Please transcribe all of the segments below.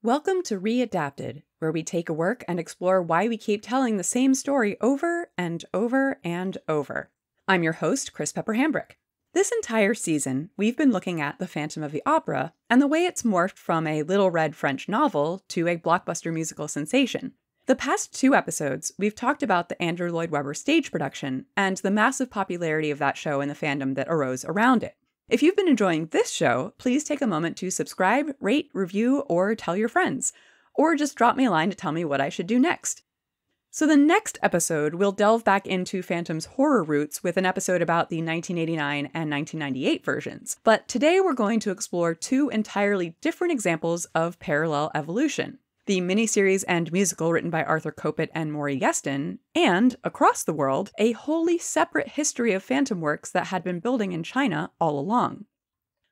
Welcome to Readapted, where we take a work and explore why we keep telling the same story over and over and over. I'm your host, Chris Pepper Hambrick. This entire season, we've been looking at The Phantom of the Opera and the way it's morphed from a little read French novel to a blockbuster musical sensation. The past 2 episodes, we've talked about the Andrew Lloyd Webber stage production and the massive popularity of that show and the fandom that arose around it. If you've been enjoying this show, please take a moment to subscribe, rate, review, or tell your friends. Or just drop me a line to tell me what I should do next. So the next episode, we'll delve back into Phantom's horror roots with an episode about the 1989 and 1998 versions. But today we're going to explore 2 entirely different examples of parallel evolution. The miniseries and musical written by Arthur Kopit and Maury Yeston, and, across the world, a wholly separate history of Phantom works that had been building in China all along.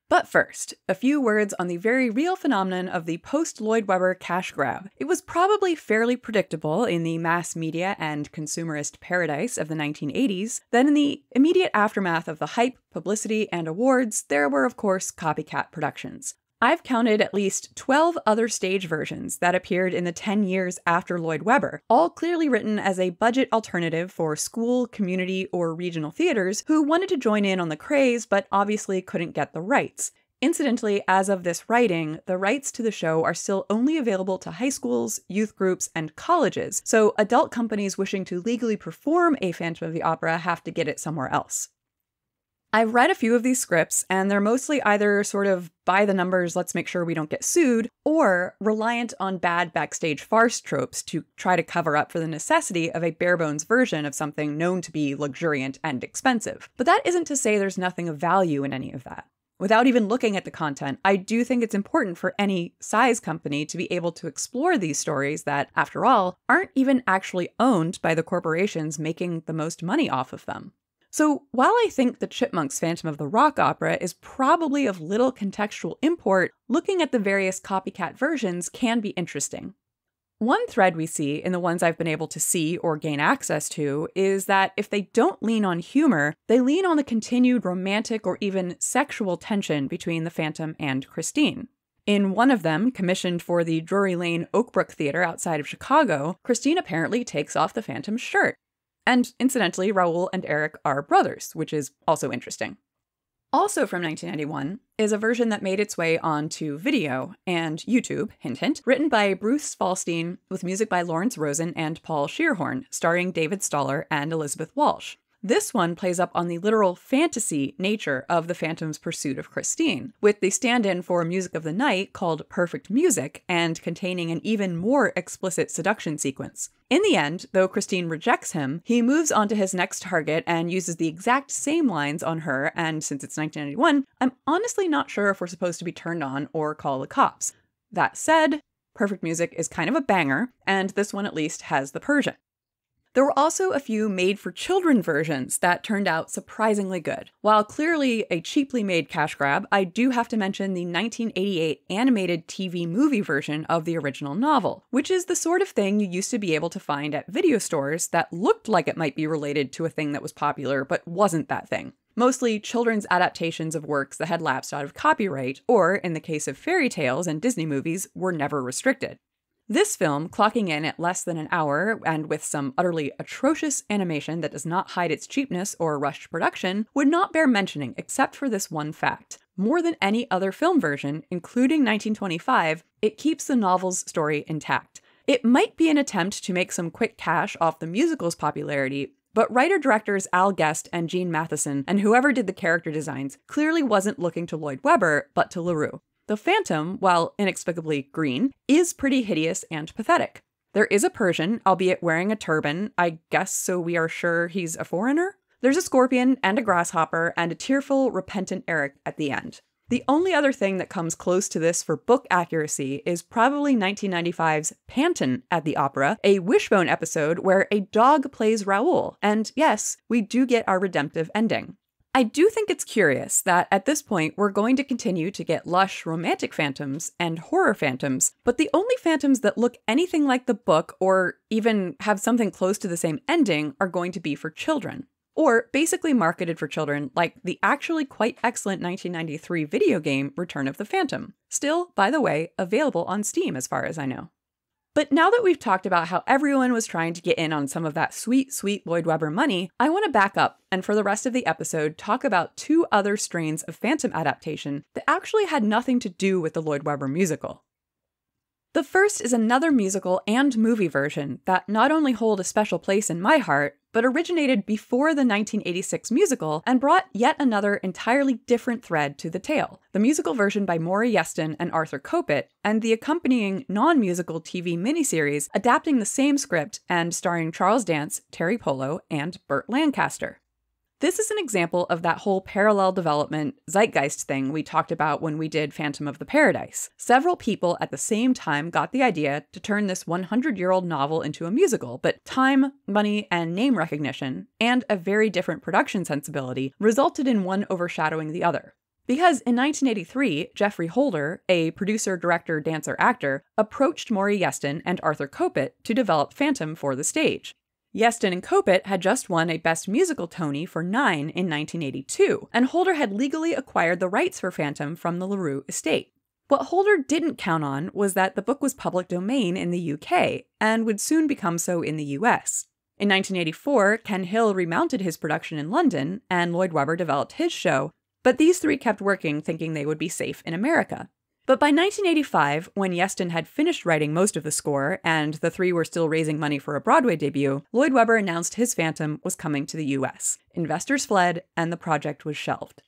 But first, a few words on the very real phenomenon of the post-Lloyd Webber cash grab. It was probably fairly predictable in the mass media and consumerist paradise of the 1980s that in the immediate aftermath of the hype, publicity, and awards, there were, of course, copycat productions. I've counted at least 12 other stage versions that appeared in the 10 years after Lloyd Webber, all clearly written as a budget alternative for school, community, or regional theaters who wanted to join in on the craze but obviously couldn't get the rights. Incidentally, as of this writing, the rights to the show are still only available to high schools, youth groups, and colleges, so adult companies wishing to legally perform a Phantom of the Opera have to get it somewhere else. I've read a few of these scripts, and they're mostly either sort of by the numbers, let's make sure we don't get sued, or reliant on bad backstage farce tropes to try to cover up for the necessity of a bare-bones version of something known to be luxuriant and expensive. But that isn't to say there's nothing of value in any of that. Without even looking at the content, I do think it's important for any size company to be able to explore these stories that, after all, aren't even actually owned by the corporations making the most money off of them. So while I think the Chipmunks' Phantom of the Rock opera is probably of little contextual import, looking at the various copycat versions can be interesting. One thread we see in the ones I've been able to see or gain access to is that if they don't lean on humor, they lean on the continued romantic or even sexual tension between the Phantom and Christine. In one of them, commissioned for the Drury Lane Oakbrook Theater outside of Chicago, Christine apparently takes off the Phantom's shirt. And incidentally, Raoul and Eric are brothers, which is also interesting. Also from 1991 is a version that made its way onto video and YouTube, hint hint, written by Bruce Falstein with music by Lawrence Rosen and Paul Shearhorn, starring David Stoller and Elizabeth Walsh. This one plays up on the literal fantasy nature of the Phantom's pursuit of Christine, with the stand-in for Music of the Night called Perfect Music and containing an even more explicit seduction sequence. In the end, though Christine rejects him, he moves on to his next target and uses the exact same lines on her, and since it's 1991, I'm honestly not sure if we're supposed to be turned on or call the cops. That said, Perfect Music is kind of a banger, and this one at least has the Persian. There were also a few made-for-children versions that turned out surprisingly good. While clearly a cheaply made cash grab, I do have to mention the 1988 animated TV movie version of the original novel, which is the sort of thing you used to be able to find at video stores that looked like it might be related to a thing that was popular but wasn't that thing. Mostly children's adaptations of works that had lapsed out of copyright, or, in the case of fairy tales and Disney movies, were never restricted. This film, clocking in at less than an hour and with some utterly atrocious animation that does not hide its cheapness or rushed production, would not bear mentioning except for this one fact. More than any other film version, including 1925, it keeps the novel's story intact. It might be an attempt to make some quick cash off the musical's popularity, but writer-directors Al Guest and Gene Matheson, and whoever did the character designs, clearly wasn't looking to Lloyd Webber, but to LaRue. The Phantom, while inexplicably green, is pretty hideous and pathetic. There is a Persian, albeit wearing a turban, I guess so we are sure he's a foreigner. There's a scorpion and a grasshopper and a tearful, repentant Eric at the end. The only other thing that comes close to this for book accuracy is probably 1995's Panton at the Opera, a Wishbone episode where a dog plays Raoul, and yes, we do get our redemptive ending. I do think it's curious that at this point we're going to continue to get lush romantic phantoms and horror phantoms, but the only phantoms that look anything like the book or even have something close to the same ending are going to be for children. or basically marketed for children like the actually quite excellent 1993 video game Return of the Phantom, still, by the way, available on Steam as far as I know. But now that we've talked about how everyone was trying to get in on some of that sweet, sweet Lloyd Webber money, I want to back up and for the rest of the episode talk about two other strains of Phantom adaptation that actually had nothing to do with the Lloyd Webber musical. The first is another musical and movie version that not only hold a special place in my heart, but originated before the 1986 musical and brought yet another entirely different thread to the tale. The musical version by Maury Yeston and Arthur Kopit, and the accompanying non-musical TV miniseries adapting the same script and starring Charles Dance, Terry Polo, and Burt Lancaster. This is an example of that whole parallel development zeitgeist thing we talked about when we did Phantom of the Paradise. Several people at the same time got the idea to turn this 100-year-old novel into a musical, but time, money, and name recognition, and a very different production sensibility resulted in one overshadowing the other. Because in 1983, Geoffrey Holder, a producer, director, dancer, actor, approached Maury Yeston and Arthur Kopit to develop Phantom for the stage. Yeston and Kopit had just won a Best Musical Tony for Nine in 1982, and Holder had legally acquired the rights for Phantom from the LaRue estate. What Holder didn't count on was that the book was public domain in the UK, and would soon become so in the US. In 1984, Ken Hill remounted his production in London, and Lloyd Webber developed his show, but these three kept working thinking they would be safe in America. But by 1985, when Yeston had finished writing most of the score, and the three were still raising money for a Broadway debut, Lloyd Webber announced his Phantom was coming to the US. Investors fled, and the project was shelved.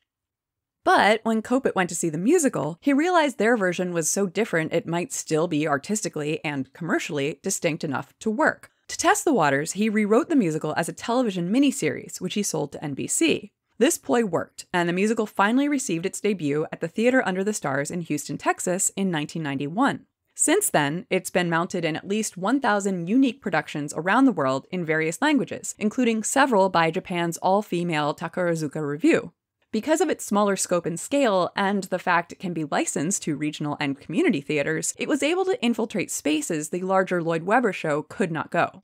But when Kopit went to see the musical, he realized their version was so different it might still be artistically and commercially distinct enough to work. To test the waters, he rewrote the musical as a television miniseries, which he sold to NBC. This ploy worked, and the musical finally received its debut at the Theater Under the Stars in Houston, Texas in 1991. Since then, it's been mounted in at least 1,000 unique productions around the world in various languages, including several by Japan's all-female Takarazuka Revue. Because of its smaller scope and scale, and the fact it can be licensed to regional and community theaters, it was able to infiltrate spaces the larger Lloyd Webber show could not go.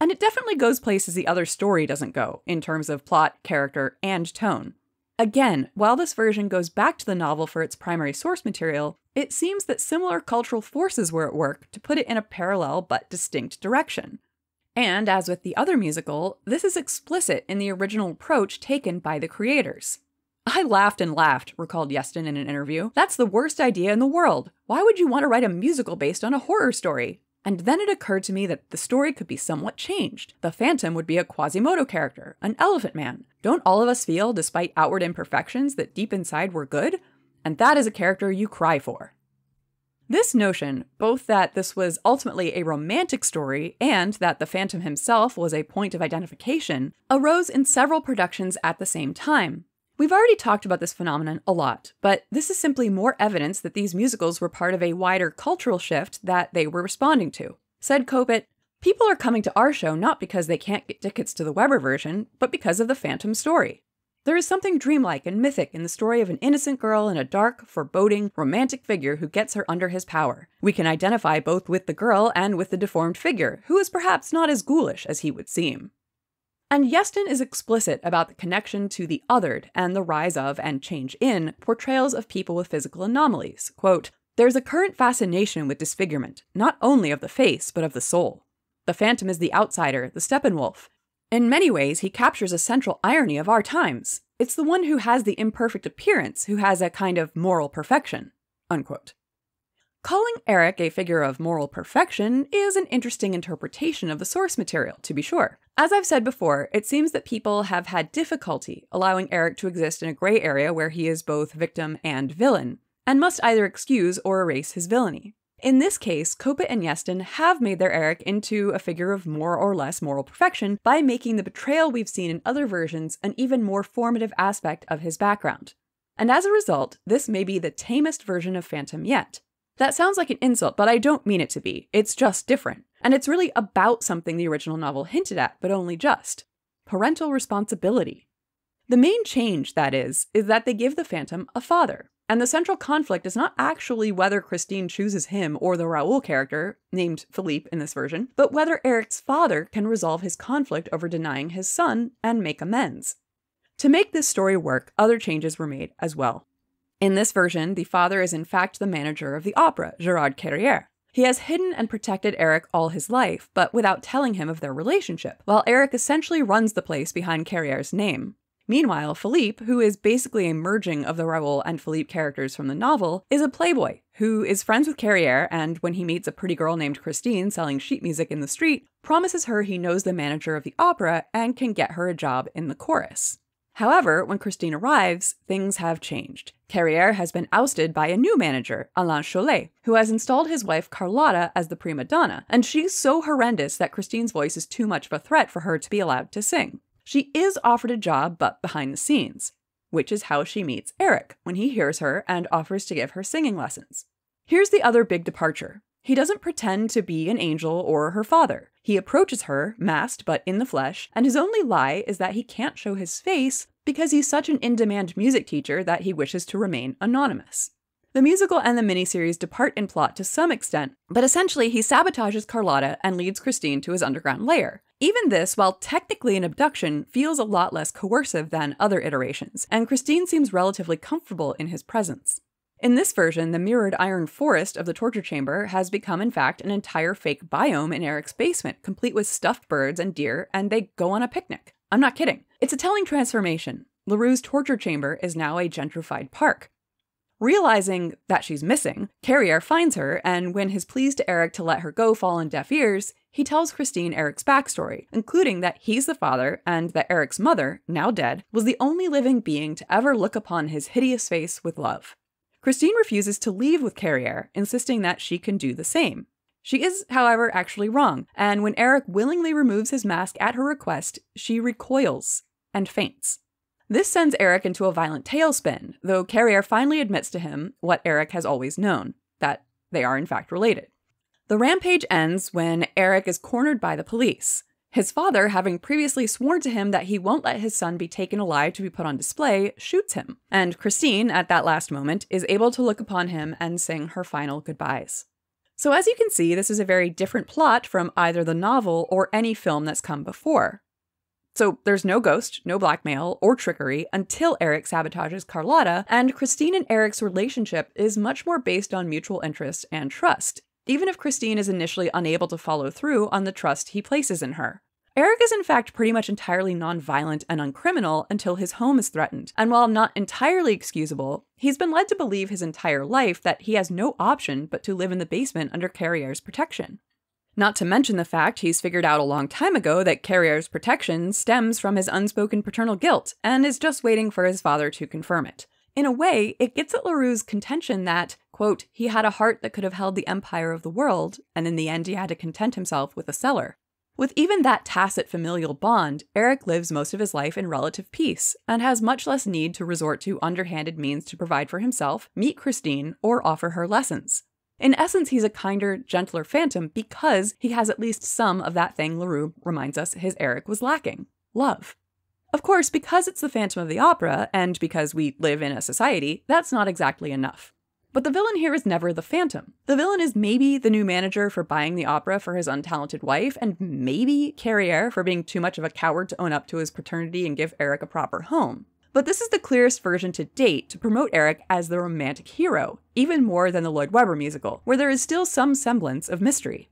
And it definitely goes places the other story doesn't go, in terms of plot, character, and tone. Again, while this version goes back to the novel for its primary source material, it seems that similar cultural forces were at work to put it in a parallel but distinct direction. And as with the other musical, this is explicit in the original approach taken by the creators. "I laughed and laughed," recalled Yeston in an interview. "That's the worst idea in the world. Why would you want to write a musical based on a horror story? And then it occurred to me that the story could be somewhat changed. The Phantom would be a Quasimodo character, an elephant man. Don't all of us feel, despite outward imperfections, that deep inside we're good? And that is a character you cry for." This notion, both that this was ultimately a romantic story and that the Phantom himself was a point of identification, arose in several productions at the same time. We've already talked about this phenomenon a lot, but this is simply more evidence that these musicals were part of a wider cultural shift that they were responding to. Said Kopit, "People are coming to our show not because they can't get tickets to the Webber version, but because of the Phantom story. There is something dreamlike and mythic in the story of an innocent girl and a dark, foreboding, romantic figure who gets her under his power. We can identify both with the girl and with the deformed figure, who is perhaps not as ghoulish as he would seem." And Yeston is explicit about the connection to the othered and the rise of and change in portrayals of people with physical anomalies. Quote, "There's a current fascination with disfigurement, not only of the face, but of the soul. The Phantom is the outsider, the Steppenwolf. In many ways, he captures a central irony of our times. It's the one who has the imperfect appearance, who has a kind of moral perfection." Unquote. Calling Eric a figure of moral perfection is an interesting interpretation of the source material, to be sure. As I've said before, it seems that people have had difficulty allowing Eric to exist in a gray area where he is both victim and villain, and must either excuse or erase his villainy. In this case, Kopit and Yeston have made their Eric into a figure of more or less moral perfection by making the betrayal we've seen in other versions an even more formative aspect of his background. And as a result, this may be the tamest version of Phantom yet. That sounds like an insult, but I don't mean it to be. It's just different. And it's really about something the original novel hinted at, but only just. Parental responsibility. The main change, that is that they give the Phantom a father. And the central conflict is not actually whether Christine chooses him or the Raoul character, named Philippe in this version, but whether Eric's father can resolve his conflict over denying his son and make amends. To make this story work, other changes were made as well. In this version, the father is in fact the manager of the opera, Gerard Carrière. He has hidden and protected Eric all his life, but without telling him of their relationship, while Eric essentially runs the place behind Carrière's name. Meanwhile, Philippe, who is basically a merging of the Raoul and Philippe characters from the novel, is a playboy who is friends with Carrière and, when he meets a pretty girl named Christine selling sheet music in the street, promises her he knows the manager of the opera and can get her a job in the chorus. However, when Christine arrives, things have changed. Carrière has been ousted by a new manager, Alain Cholet, who has installed his wife Carlotta as the prima donna, and she's so horrendous that Christine's voice is too much of a threat for her to be allowed to sing. She is offered a job, but behind the scenes, which is how she meets Eric when he hears her and offers to give her singing lessons. Here's the other big departure. He doesn't pretend to be an angel or her father. He approaches her, masked but in the flesh, and his only lie is that he can't show his face because he's such an in-demand music teacher that he wishes to remain anonymous. The musical and the miniseries depart in plot to some extent, but essentially he sabotages Carlotta and leads Christine to his underground lair. Even this, while technically an abduction, feels a lot less coercive than other iterations, and Christine seems relatively comfortable in his presence. In this version, the mirrored iron forest of the torture chamber has become in fact an entire fake biome in Eric's basement, complete with stuffed birds and deer, and they go on a picnic. I'm not kidding. It's a telling transformation. LaRue's torture chamber is now a gentrified park. Realizing that she's missing, Carrière finds her, and when his pleas to Eric to let her go fall on deaf ears, he tells Christine Eric's backstory, including that he's the father and that Eric's mother, now dead, was the only living being to ever look upon his hideous face with love. Christine refuses to leave with Carrière, insisting that she can do the same. She is, however, actually wrong, and when Eric willingly removes his mask at her request, she recoils and faints. This sends Eric into a violent tailspin, though Carrière finally admits to him what Eric has always known, that they are in fact related. The rampage ends when Eric is cornered by the police. His father, having previously sworn to him that he won't let his son be taken alive to be put on display, shoots him, and Christine, at that last moment, is able to look upon him and sing her final goodbyes. So as you can see, this is a very different plot from either the novel or any film that's come before. So there's no ghost, no blackmail, or trickery until Eric sabotages Carlotta, and Christine and Eric's relationship is much more based on mutual interest and trust, even if Christine is initially unable to follow through on the trust he places in her. Eric is in fact pretty much entirely non-violent and uncriminal until his home is threatened, and while not entirely excusable, he's been led to believe his entire life that he has no option but to live in the basement under Carrière's protection. Not to mention the fact he's figured out a long time ago that Carrière's protection stems from his unspoken paternal guilt, and is just waiting for his father to confirm it. In a way, it gets at LaRue's contention that, quote, he had a heart that could have held the empire of the world, and in the end he had to content himself with a cellar. With even that tacit familial bond, Eric lives most of his life in relative peace, and has much less need to resort to underhanded means to provide for himself, meet Christine, or offer her lessons. In essence, he's a kinder, gentler phantom because he has at least some of that thing LaRue reminds us his Eric was lacking: love. Of course, because it's the Phantom of the Opera, and because we live in a society, that's not exactly enough. But the villain here is never the Phantom. The villain is maybe the new manager for buying the opera for his untalented wife, and maybe Carrière for being too much of a coward to own up to his paternity and give Eric a proper home. But this is the clearest version to date to promote Eric as the romantic hero, even more than the Lloyd Webber musical, where there is still some semblance of mystery.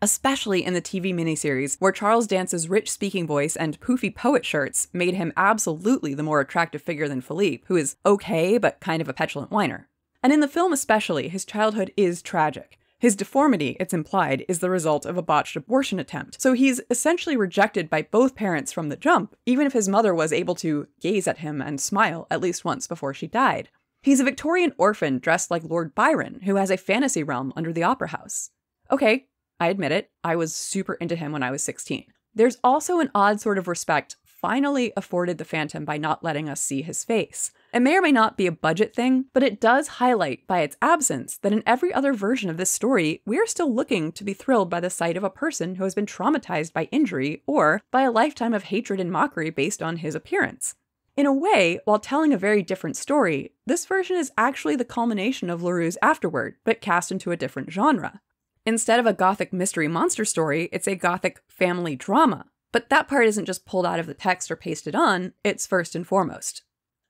Especially in the TV miniseries, where Charles Dance's rich speaking voice and poofy poet shirts made him absolutely the more attractive figure than Philippe, who is okay but kind of a petulant whiner. And in the film especially, his childhood is tragic. His deformity, it's implied, is the result of a botched abortion attempt, so he's essentially rejected by both parents from the jump, even if his mother was able to gaze at him and smile at least once before she died. He's a Victorian orphan dressed like Lord Byron, who has a fantasy realm under the opera house. Okay, I admit it, I was super into him when I was 16. There's also an odd sort of respect finally afforded the Phantom by not letting us see his face. It may or may not be a budget thing, but it does highlight by its absence that in every other version of this story, we are still looking to be thrilled by the sight of a person who has been traumatized by injury or by a lifetime of hatred and mockery based on his appearance. In a way, while telling a very different story, this version is actually the culmination of LaRue's Afterward, but cast into a different genre. Instead of a gothic mystery monster story, it's a gothic family drama. But that part isn't just pulled out of the text or pasted on, it's first and foremost.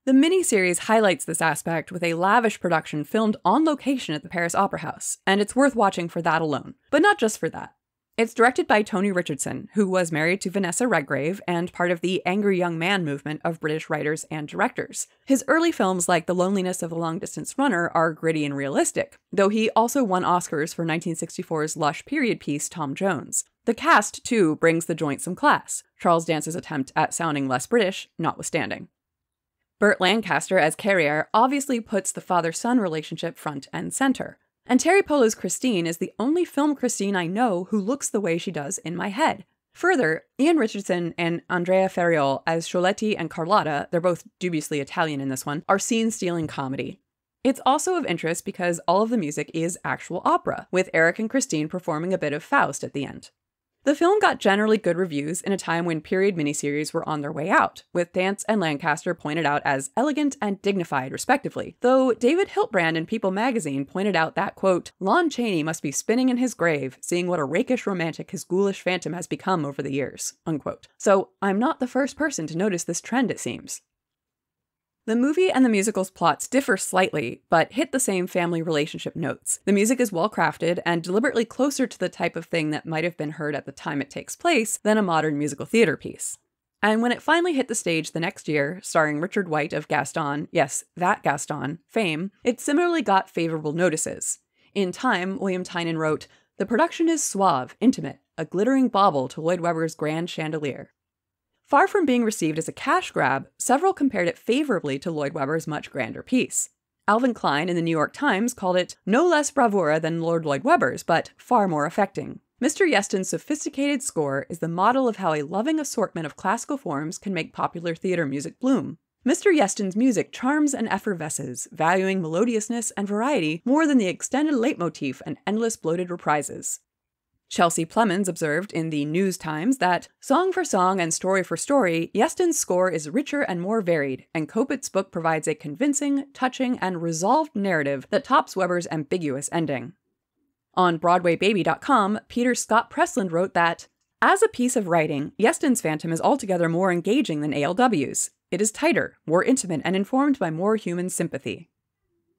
The miniseries highlights this aspect with a lavish production filmed on location at the Paris Opera House, and it's worth watching for that alone. But not just for that. It's directed by Tony Richardson, who was married to Vanessa Redgrave and part of the angry young man movement of British writers and directors. His early films like The Loneliness of the Long-Distance Runner are gritty and realistic, though he also won Oscars for 1964's lush period piece Tom Jones. The cast, too, brings the joint some class, Charles Dance's attempt at sounding less British notwithstanding. Burt Lancaster as Carrier obviously puts the father-son relationship front and center. And Terry Polo's Christine is the only film Christine I know who looks the way she does in my head. Further, Ian Richardson and Andrea Ferriol as Scioletti and Carlotta, they're both dubiously Italian in this one, are scene-stealing comedy. It's also of interest because all of the music is actual opera, with Eric and Christine performing a bit of Faust at the end. The film got generally good reviews in a time when period miniseries were on their way out, with Dance and Lancaster pointed out as elegant and dignified, respectively, though David Hiltbrand in People magazine pointed out that, quote, Lon Chaney must be spinning in his grave, seeing what a rakish romantic his ghoulish phantom has become over the years, unquote. So I'm not the first person to notice this trend, it seems. The movie and the musical's plots differ slightly, but hit the same family relationship notes. The music is well crafted and deliberately closer to the type of thing that might have been heard at the time it takes place than a modern musical theater piece. And when it finally hit the stage the next year, starring Richard White of Gaston, yes, that Gaston, fame, it similarly got favorable notices. In Time, William Tynan wrote, "The production is suave, intimate, a glittering bauble to Lloyd Webber's grand chandelier." Far from being received as a cash grab, several compared it favorably to Lloyd Webber's much grander piece. Alvin Klein in the New York Times called it no less bravura than Lord Lloyd Webber's, but far more affecting. Mr. Yeston's sophisticated score is the model of how a loving assortment of classical forms can make popular theater music bloom. Mr. Yeston's music charms and effervesces, valuing melodiousness and variety more than the extended leitmotif and endless bloated reprises. Chelsea Plemons observed in the News Times that, song for song and story for story, Yeston's score is richer and more varied, and Kopit's book provides a convincing, touching, and resolved narrative that tops Webber's ambiguous ending. On BroadwayBaby.com, Peter Scott Presland wrote that, as a piece of writing, Yeston's Phantom is altogether more engaging than ALW's. It is tighter, more intimate, and informed by more human sympathy.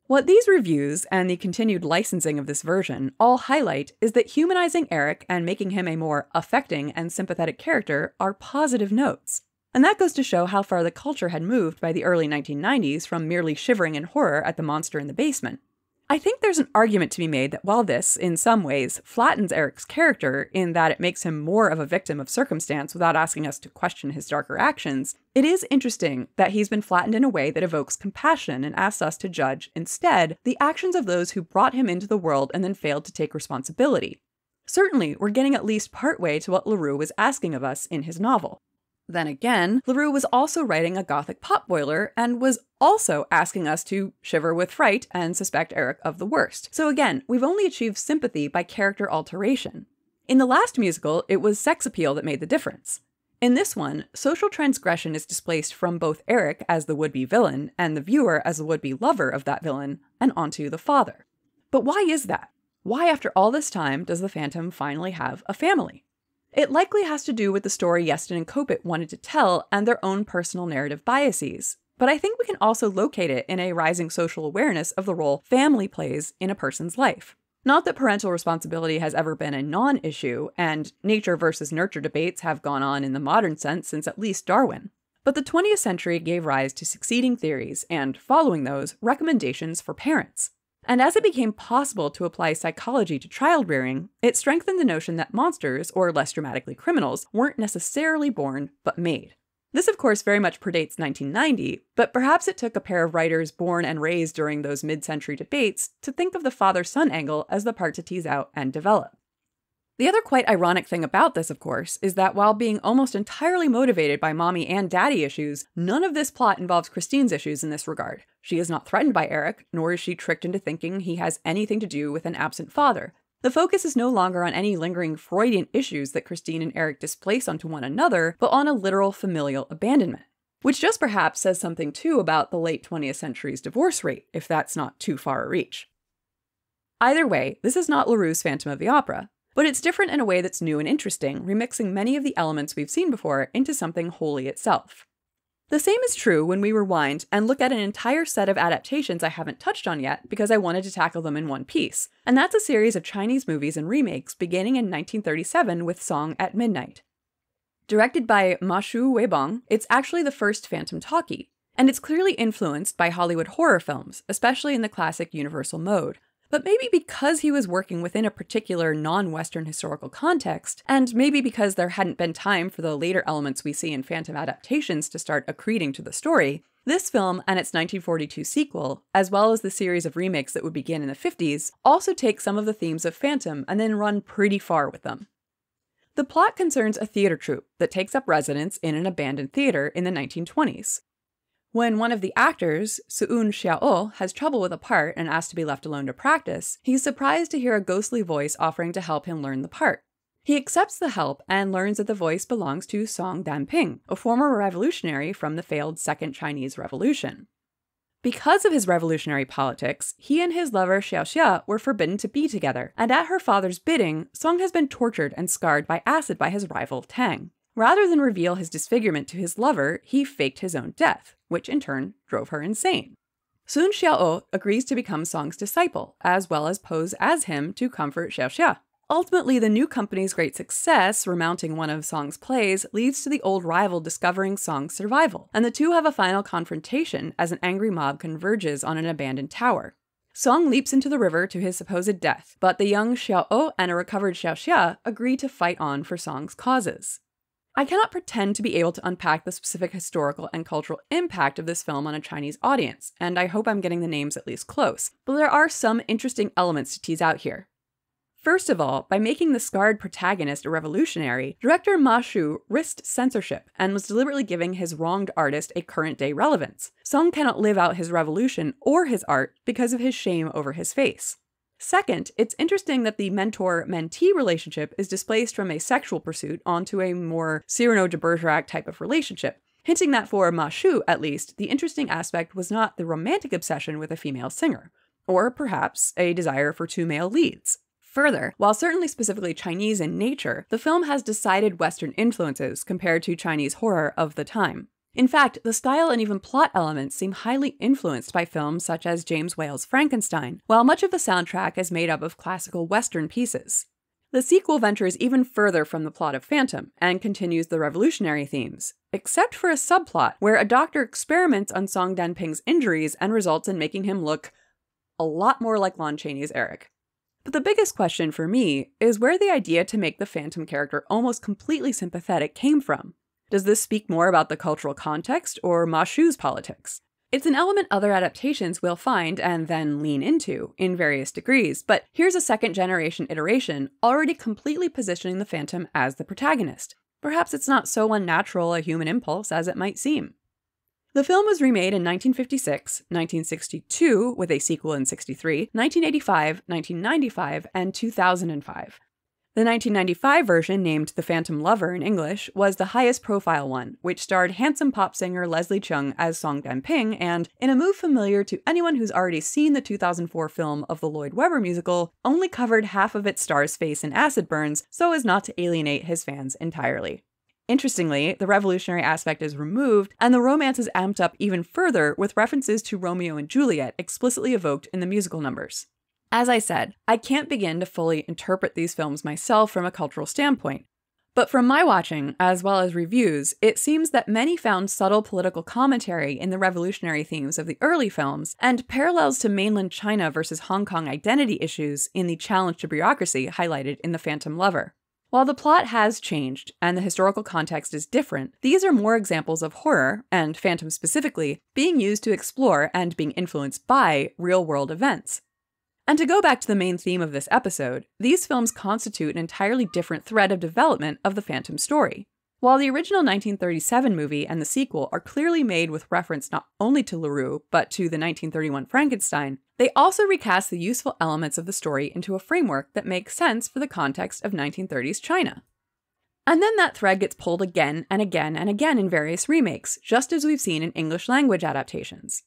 What these reviews and the continued licensing of this version all highlight is that humanizing Eric and making him a more affecting and sympathetic character are positive notes. And that goes to show how far the culture had moved by the early 1990s from merely shivering in horror at the monster in the basement. I think there's an argument to be made that while this, in some ways, flattens Eric's character in that it makes him more of a victim of circumstance without asking us to question his darker actions, it is interesting that he's been flattened in a way that evokes compassion and asks us to judge, instead, the actions of those who brought him into the world and then failed to take responsibility. Certainly, we're getting at least partway to what LaRue was asking of us in his novel. Then again, LaRue was also writing a gothic potboiler and was also asking us to shiver with fright and suspect Eric of the worst. So again, we've only achieved sympathy by character alteration. In the last musical, it was sex appeal that made the difference. In this one, social transgression is displaced from both Eric as the would-be villain and the viewer as the would-be lover of that villain, and onto the father. But why is that? Why, after all this time, does the Phantom finally have a family? It likely has to do with the story Yeston and Kopit wanted to tell and their own personal narrative biases. But I think we can also locate it in a rising social awareness of the role family plays in a person's life. Not that parental responsibility has ever been a non-issue, and nature versus nurture debates have gone on in the modern sense since at least Darwin. But the 20th century gave rise to succeeding theories and, following those, recommendations for parents. And as it became possible to apply psychology to child rearing, it strengthened the notion that monsters, or less dramatically criminals, weren't necessarily born, but made. This of course very much predates 1990, but perhaps it took a pair of writers born and raised during those mid-century debates to think of the father-son angle as the part to tease out and develop. The other quite ironic thing about this, of course, is that while being almost entirely motivated by mommy and daddy issues, none of this plot involves Christine's issues in this regard. She is not threatened by Eric, nor is she tricked into thinking he has anything to do with an absent father. The focus is no longer on any lingering Freudian issues that Christine and Eric displace onto one another, but on a literal familial abandonment. which just perhaps says something too about the late 20th century's divorce rate, if that's not too far a reach. Either way, this is not Leroux's Phantom of the Opera, but it's different in a way that's new and interesting, remixing many of the elements we've seen before into something wholly itself. The same is true when we rewind and look at an entire set of adaptations I haven't touched on yet because I wanted to tackle them in one piece, and that's a series of Chinese movies and remakes beginning in 1937 with Song at Midnight. Directed by Ma Shu Weibong, it's actually the first Phantom talkie, and it's clearly influenced by Hollywood horror films, especially in the classic Universal mode. But maybe because he was working within a particular non-Western historical context, and maybe because there hadn't been time for the later elements we see in Phantom adaptations to start accreting to the story, this film and its 1942 sequel, as well as the series of remakes that would begin in the 50s, also take some of the themes of Phantom and then run pretty far with them. The plot concerns a theater troupe that takes up residence in an abandoned theater in the 1920s. When one of the actors, Suun Xiao, has trouble with a part and asks to be left alone to practice, he's surprised to hear a ghostly voice offering to help him learn the part. He accepts the help and learns that the voice belongs to Song Danping, a former revolutionary from the failed Second Chinese Revolution. Because of his revolutionary politics, he and his lover Xiaoxia were forbidden to be together, and at her father's bidding, Song has been tortured and scarred by acid by his rival Tang. Rather than reveal his disfigurement to his lover, he faked his own death, which in turn drove her insane. Sun Xiao agrees to become Song's disciple, as well as pose as him to comfort Xiaoxia. Ultimately, the new company's great success, remounting one of Song's plays, leads to the old rival discovering Song's survival, and the two have a final confrontation as an angry mob converges on an abandoned tower. Song leaps into the river to his supposed death, but the young Xiao and a recovered Xiaoxia agree to fight on for Song's causes. I cannot pretend to be able to unpack the specific historical and cultural impact of this film on a Chinese audience, and I hope I'm getting the names at least close, but there are some interesting elements to tease out here. First of all, by making the scarred protagonist a revolutionary, director Ma Shu risked censorship and was deliberately giving his wronged artist a current-day relevance. Song cannot live out his revolution or his art because of his shame over his face. Second, it's interesting that the mentor-mentee relationship is displaced from a sexual pursuit onto a more Cyrano de Bergerac type of relationship, hinting that for Ma Shu, at least, the interesting aspect was not the romantic obsession with a female singer, or perhaps a desire for two male leads. Further, while certainly specifically Chinese in nature, the film has decided Western influences compared to Chinese horror of the time. In fact, the style and even plot elements seem highly influenced by films such as James Whale's Frankenstein, while much of the soundtrack is made up of classical Western pieces. The sequel ventures even further from the plot of Phantom, and continues the revolutionary themes, except for a subplot where a doctor experiments on Song Danping's injuries and results in making him look a lot more like Lon Chaney's Eric. But the biggest question for me is where the idea to make the Phantom character almost completely sympathetic came from. Does this speak more about the cultural context or Ma Shu's politics? It's an element other adaptations will find and then lean into in various degrees, but here's a second-generation iteration already completely positioning the Phantom as the protagonist. Perhaps it's not so unnatural a human impulse as it might seem. The film was remade in 1956, 1962 with a sequel in 1963, 1985, 1995, and 2005. The 1995 version, named The Phantom Lover in English, was the highest profile one, which starred handsome pop singer Leslie Cheung as Song Danping, and, in a move familiar to anyone who's already seen the 2004 film of the Lloyd Webber musical, only covered half of its star's face in acid burns so as not to alienate his fans entirely. Interestingly, the revolutionary aspect is removed, and the romance is amped up even further with references to Romeo and Juliet explicitly evoked in the musical numbers. As I said, I can't begin to fully interpret these films myself from a cultural standpoint. But from my watching, as well as reviews, it seems that many found subtle political commentary in the revolutionary themes of the early films, and parallels to mainland China versus Hong Kong identity issues in the challenge to bureaucracy highlighted in The Phantom Lover. While the plot has changed, and the historical context is different, these are more examples of horror, and Phantom specifically, being used to explore and being influenced by real-world events. And to go back to the main theme of this episode, these films constitute an entirely different thread of development of the Phantom story. While the original 1937 movie and the sequel are clearly made with reference not only to Leroux, but to the 1931 Frankenstein, they also recast the useful elements of the story into a framework that makes sense for the context of 1930s China. And then that thread gets pulled again and again and again in various remakes, just as we've seen in English language adaptations.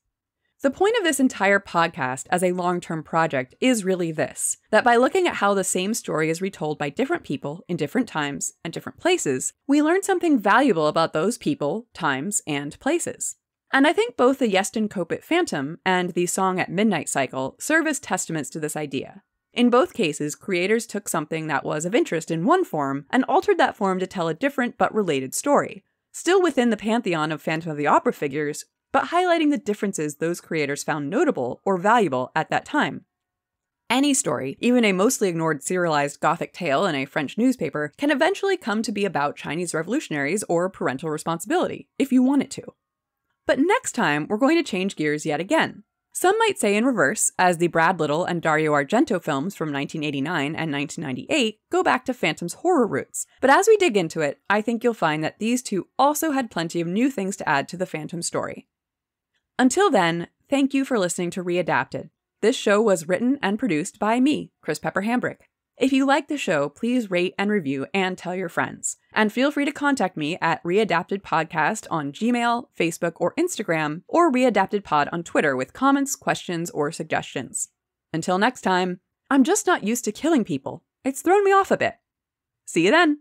The point of this entire podcast as a long-term project is really this, that by looking at how the same story is retold by different people in different times and different places, we learn something valuable about those people, times, and places. And I think both the Iestyn Kopit Phantom and the Song at Midnight cycle serve as testaments to this idea. In both cases, creators took something that was of interest in one form and altered that form to tell a different but related story, still within the pantheon of Phantom of the Opera figures, but highlighting the differences those creators found notable or valuable at that time. Any story, even a mostly ignored serialized Gothic tale in a French newspaper, can eventually come to be about Chinese revolutionaries or parental responsibility, if you want it to. But next time, we're going to change gears yet again. Some might say in reverse, as the Brad Little and Dario Argento films from 1989 and 1998 go back to Phantom's horror roots. But as we dig into it, I think you'll find that these two also had plenty of new things to add to the Phantom story. Until then, thank you for listening to Readapted. This show was written and produced by me, Chris Pepper Hambrick. If you like the show, please rate and review and tell your friends. And feel free to contact me at readaptedpodcast on Gmail, Facebook, or Instagram, or readaptedpod on Twitter with comments, questions, or suggestions. Until next time, I'm just not used to killing people. It's thrown me off a bit. See you then!